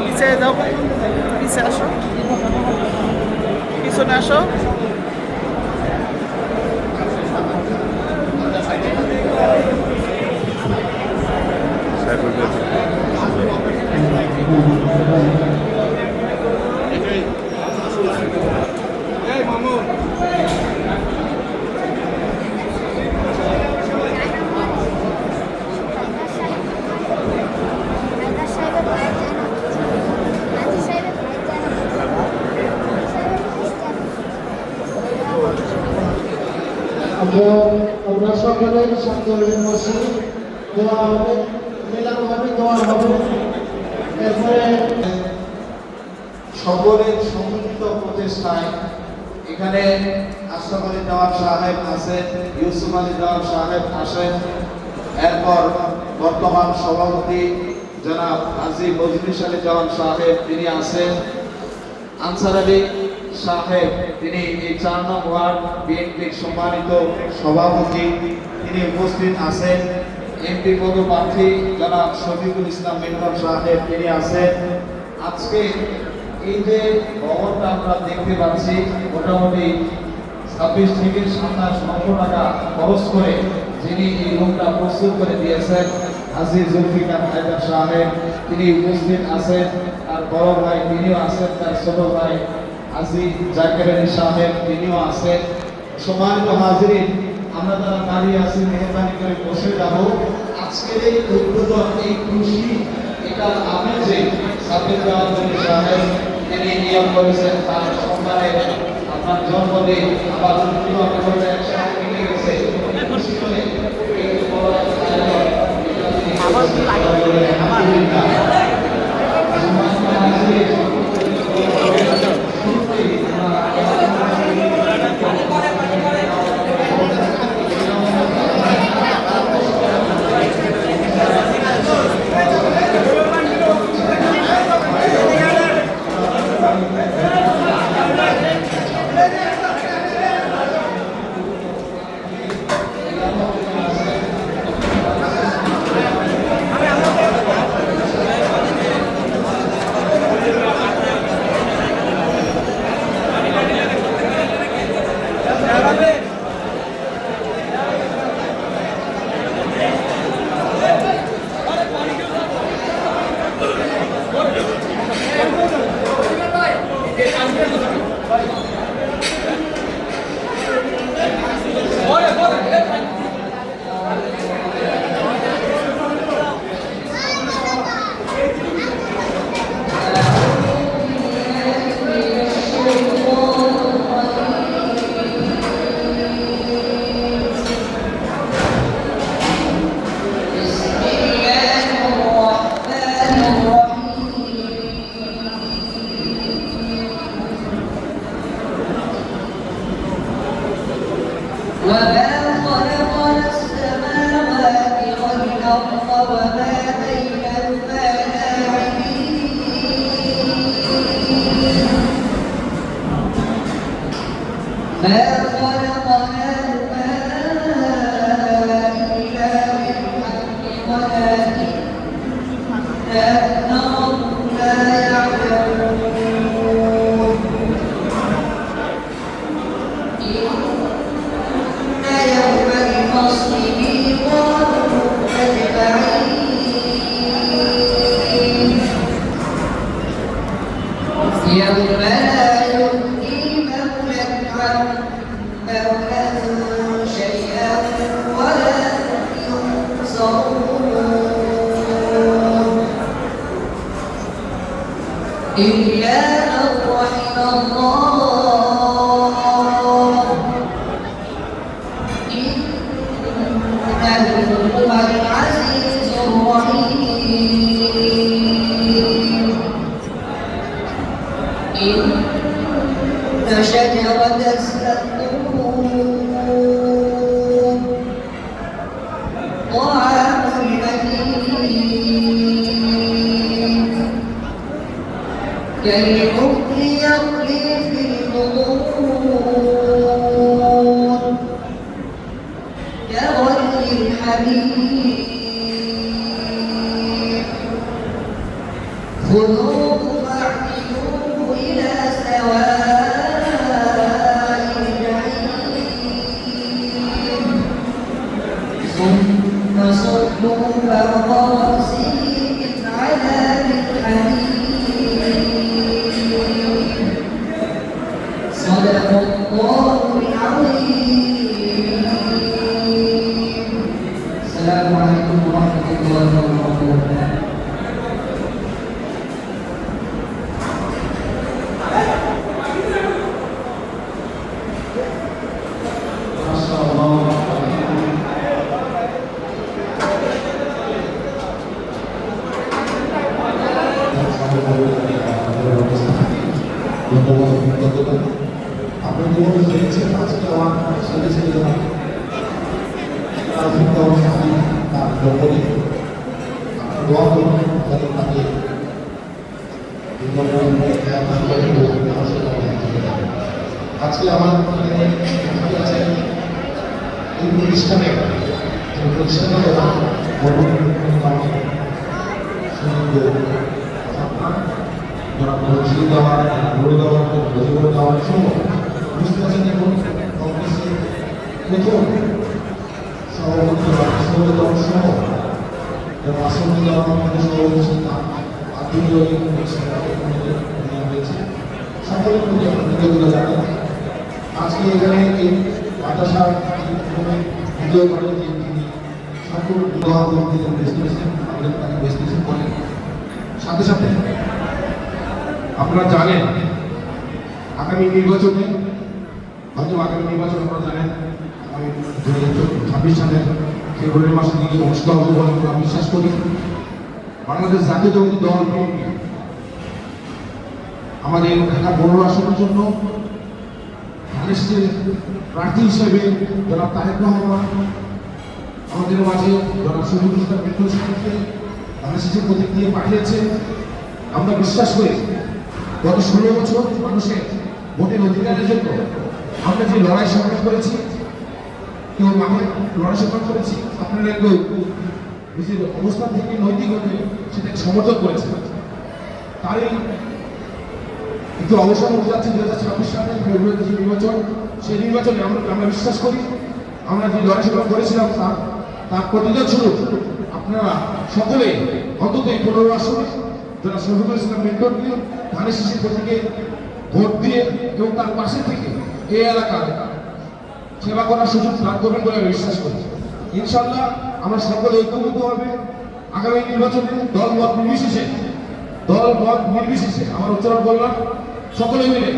পিছিয়ে যাও, পিছিয়ে আসো, পিছনে আসো। আমরা সকলে শান্ত হয়ে বসি, দোয়া হবে, মিলাদ হবে, দোয়া হবে। এরপরে সকলের সম্মিলিত প্রচেষ্টায় এখানে আশরাফ আলী দেওয়ান সাহেব আছেন, ইউসুফ আলী দেওয়ান সাহেব আসেন, এরপর বর্তমান সভাপতি জনাব হাজী মজলিস আলী দেওয়ান সাহেব তিনি আছেন, আনসার আলী সাহেব তিনি এই ৪ নং ওয়ার্ড বিএনপির সম্মানিত সভাপতি তিনি উপস্থিত আছেন, এমপি পদপ্রার্থী জনাব শফিকুল ইসলাম মিন্টু সাহেব তিনি আছেন। আজকে এই যে ভবনটা আমরা দেখতে পাচ্ছি মোটামুটি ২৬ থেকে ২৭ লক্ষ টাকা খরচ করে যিনি এই রুমটা প্রস্তুত করে দিয়েছেন হাজী জুলফিকার হায়দার সাহেব তিনি উপস্থিত আছেন, তার বড় ভাই তিনিও আছেন, তার ছোট ভাই হাজী জাকির আলী সাহেব তিনিও আছেন। সম্মানিত হাজরিন, আমরা যারা দাঁড়িয়ে আছি মেহরবানি করে বসে যাব। আজকের এই উদ্বোধন, এই খুশি, এটা আমেজে সাবির আলী সাহেব তিনি নিয়োগ করেছেন তার সম্মানে আপনার জন্মদিন আবার একসাথে মিলে গেছে খুশি করে كأنهم لا يعلمون إن يوم الفصل ميقاتهم أجمعين يوم لا يغني مولى عن مولى شيئا ولا ينصرون إلا من رحم الله إنه هو العزيز الرحيم إن شجرة الزقوم طعام الأثيم كالمهل يغلي في البطون كغلي الحميم خذوه فاعتلوه إلى سواء الجحيم ثم صبوا فوق رأسه من عذاب الحميم صدق الله العظيم. السلام عليكم ورحمة الله وبركاته. আপনার জীবনে হয়েছে আজকে আমার ছেলে ছেলেরা তার অবস্থা তার জন্মদিন দোয়া করুন যাতে তাকে আজকে আমার আছে এই প্রতিষ্ঠানে যারা পৌঁছে দেওয়ার গড়ে দেওয়ার গড়ে দেওয়ার সময় বুঝতে পারছেন এখন কংগ্রেসের প্রথম সভাপতি রাষ্ট্রপতি দেওয়ার সময় যারা আসন দেওয়ার মধ্যে সভাপতি আত্মীয় হয়েছে সকলের মধ্যে আপনাদেরগুলো জানেন আজকে এখানে এই মাদ্রাসার ভিডিও করেন যে তিনি সকল বিবাহ গ্রন্থিতে বেস্টেশন আমাদের তাকে বেস্টেশন করেন সাথে সাথে আপনারা জানেন আগামী নির্বাচনে হয়তো আগামী নির্বাচন আপনারা জানেন আগামী 2026 সালের ফেব্রুয়ারি মাসে দিকে অনুষ্ঠিত হবে বলে আমরা বিশ্বাস করি বাংলাদেশ জাতীয়তাবাদী দল আমাদের ঢাকা বড় আসনের জন্য বাংলাদেশের প্রার্থী হিসেবে যারা তারেক রহমান আমাদের মাঝে যারা শহীদুল ইসলাম মিন্টু সাহেবকে বাংলাদেশের প্রতীক দিয়ে পাঠিয়েছে আমরা বিশ্বাস করি গত 16 বছর মানুষের ভোটের অধিকারের জন্য আমরা যে লড়াই সংগ্রাম করেছি কেউ মাঠে লড়াই সংগ্রাম করেছি আপনারা কেউ নিজের অবস্থান থেকে নৈতিকভাবে সেটাকে সমর্থন করেছে তারই একটু অবসর হতে যাচ্ছে 2026 সালের ফেব্রুয়ারিতে যে নির্বাচন সেই নির্বাচনে আমরা বিশ্বাস করি আমরা যে লড়াই সংগ্রাম করেছিলাম তার প্রতিযোগ স্বরূপ আপনারা সকলে অন্তত এই 15 আসনে যারা শহীদুল ইসলাম মিন্টুকে ধানের শীষের প্রতীকে ভোট দিয়ে এবং তার পাশে থেকে এই এলাকায় সেবা করার সুযোগ লাভ করবেন বলে আমি বিশ্বাস করি ইনশাআল্লাহ আমরা সকলে ঐক্যবদ্ধভাবে আগামী নির্বাচনে দল মত নির্বিশেষে আমার উচ্চারণ করলাম সকলে মিলে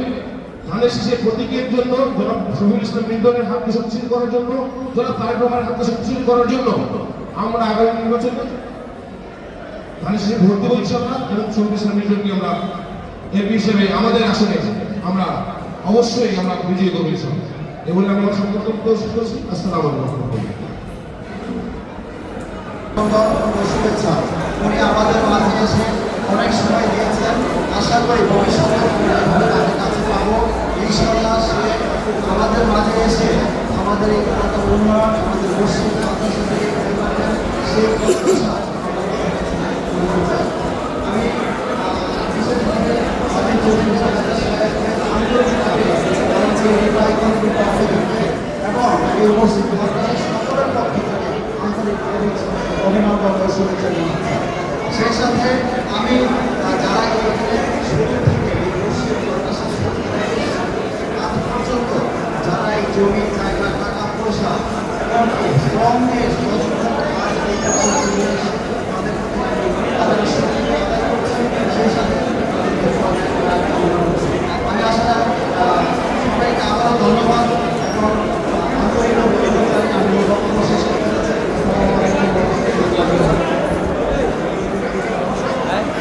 ধানের শীষের প্রতীকের জন্য জনাব শহীদুল ইসলাম মিন্টুর হাতকে শক্তিশালী করার জন্য জনাব তারেক রহমানের হাতকে শক্তিশালী করার জন্য আমরা আগামী নির্বাচনে ধানের শীষে ভোট দেবো ইনশাআল্লাহ এবং শহীদুল ইসলাম মিন্টুকে আমরা এমপি হিসেবে আমাদের আসনে আমরা অবশ্যই আমরা বিজয়ী করবো ইনশাআল্লাহ এই বলে আমি আমার সংকল্প শেষ করছি আসসালামু আলাইকুম শুভেচ্ছা উনি আমাদের মাঝে এসে অনেক সময় দিয়েছেন আশা করি ভবিষ্যতে তাদের কাছে পাবো ইনশাআল্লাহ সে আমাদের মাঝে এসে আমাদের এই এলাকার উন্নয়ন আমাদের মসজিদ সে আমি যারা এখানে শুরু থেকে এই মসজিদ মাদ্রাসা শুরু থেকে আজ পর্যন্ত যারা এই জমি জায়গা টাকা পয়সা এমনকি শ্রম দিয়ে সচেতন কাজ এই এলাকায় নিয়ে এসে তাদের প্রতি আমি তাদের সহযোগিতা আদায় করছি, সেই সাথে তাদেরকে সহযোগিতা কামনা করছি। আমি আসলে সবাইকে আবারও ধন্যবাদ এবং আন্তরিকভাবে আমি বক্তব্য শেষ করতে চাচ্ছি। আসসালামু আলাইকুম ওয়া রাহমাতুল্লাহি।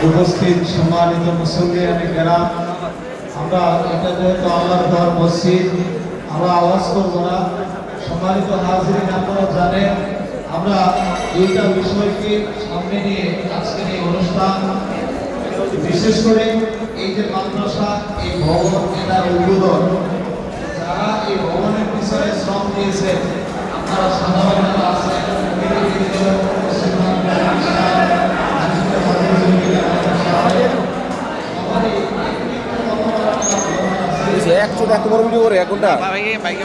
উপস্থিত সম্মানিত মুসল্লিয়ানে কেরাম, আমরা এটা যেহেতু আল্লাহর ঘর মসজিদ, আমরা আওয়াজ করব না। সম্মানিত হাজিরিন, আপনারা জানেন আমরা এইটা বিষয়কে সামনে নিয়ে আজকের এই অনুষ্ঠান, বিশেষ করে এই যে মাদ্রাসা, এই ভবন, এটার উদ্বোধন, যারা এই ভবনের পিছনে শ্রম দিয়েছেন, আপনারা সাধারণ যারা আছেন, একশো এত বড় ভিডিও করে এখনটা বাইকে বাইকে